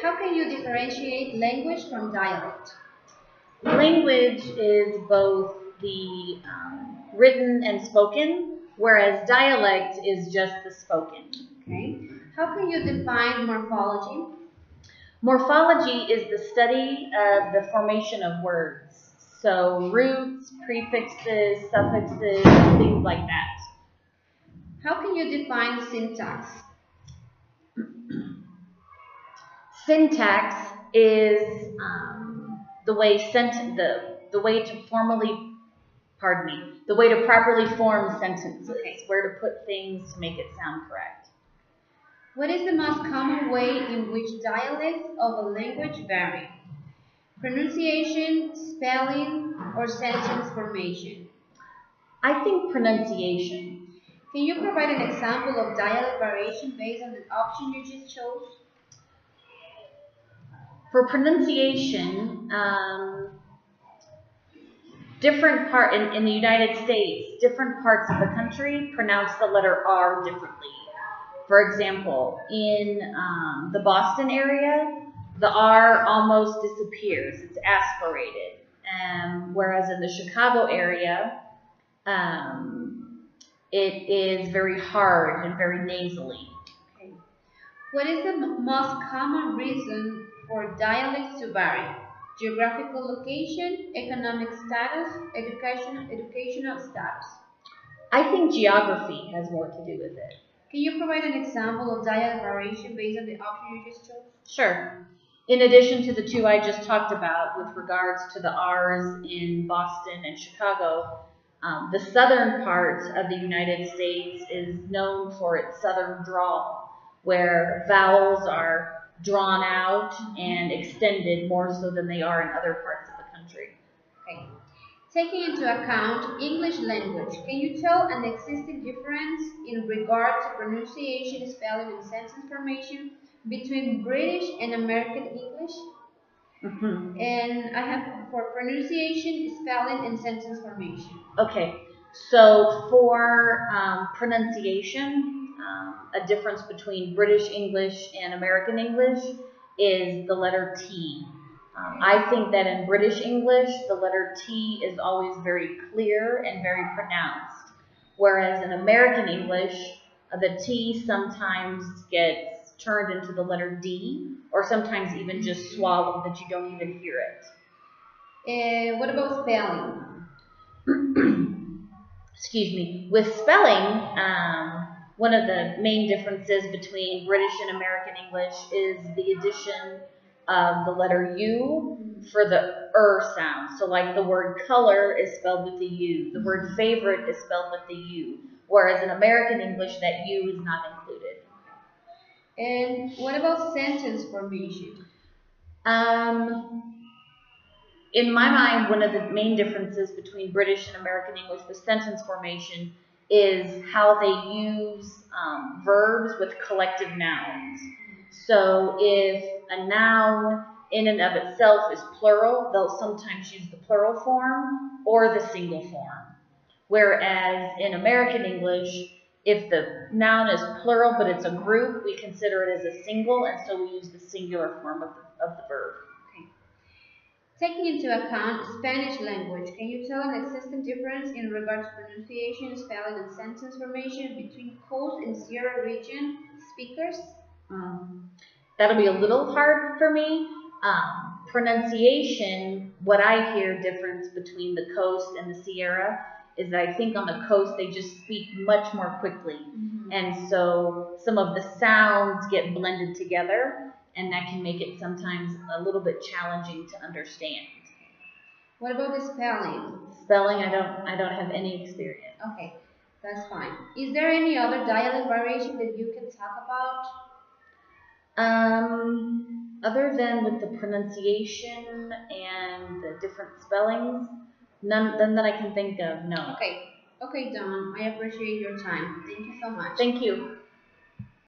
How can you differentiate language from dialect? Language is both the written and spoken, whereas dialect is just the spoken. Okay. How can you define morphology? Morphology is the study of the formation of words. So roots, prefixes, suffixes, things like that. How can you define syntax? Syntax is the way the way to properly form sentences, where to put things to make it sound correct. What is the most common way in which dialects of a language vary? Pronunciation, spelling, or sentence formation? I think pronunciation. Can you provide an example of dialect variation based on the option you just chose? For pronunciation, in the United States, different parts of the country pronounce the letter R differently. For example, in the Boston area, the R almost disappears. It's aspirated. Whereas in the Chicago area, it is very hard and very nasally. Okay. What is the most common reason for dialects to vary? Geographical location, economic status, educational status? I think geography has more to do with it. Can you provide an example of dialect variation based on the option you just chose? Sure. In addition to the two I just talked about with regards to the R's in Boston and Chicago, the southern part of the United States is known for its southern drawl, where vowels are drawn out and extended more so than they are in other parts of the country. Okay. Taking into account English language, can you tell an existing difference in regard to pronunciation, spelling, and sentence formation between British and American English? Mm-hmm. And I have for pronunciation, spelling, and sentence formation. Okay, so for pronunciation, a difference between British English and American English is the letter T. I think that in British English, the letter T is always very clear and very pronounced, whereas in American English, the T sometimes gets turned into the letter D, or sometimes even just swallowed that you don't even hear it. What about spelling? Excuse me. With spelling, one of the main differences between British and American English is the addition of the letter U for the sound. So like the word color is spelled with the U. The word favorite is spelled with the U. Whereas in American English, that U is not included. And what about sentence formation? In my mind, one of the main differences between British and American English with sentence formation is how they use verbs with collective nouns. So if a noun in and of itself is plural, they'll sometimes use the plural form or the single form. Whereas in American English, if the noun is plural but it's a group, we consider it as a single, and so we use the singular form of the verb. Taking into account Spanish language, can you tell an existing difference in regard to pronunciation, spelling, and sentence formation between coast and Sierra region speakers? That'll be a little hard for me. Pronunciation, what I hear difference between the coast and the Sierra is that I think on the coast they just speak much more quickly. Mm-hmm. And so some of the sounds get blended together, and that can make it sometimes a little bit challenging to understand. What about the spelling? Spelling, I don't have any experience. Okay, that's fine. Is there any other dialect variation that you can talk about? Other than with the pronunciation and the different spellings, none that I can think of, no. Okay, Dawn, I appreciate your time. Thank you so much. Thank you.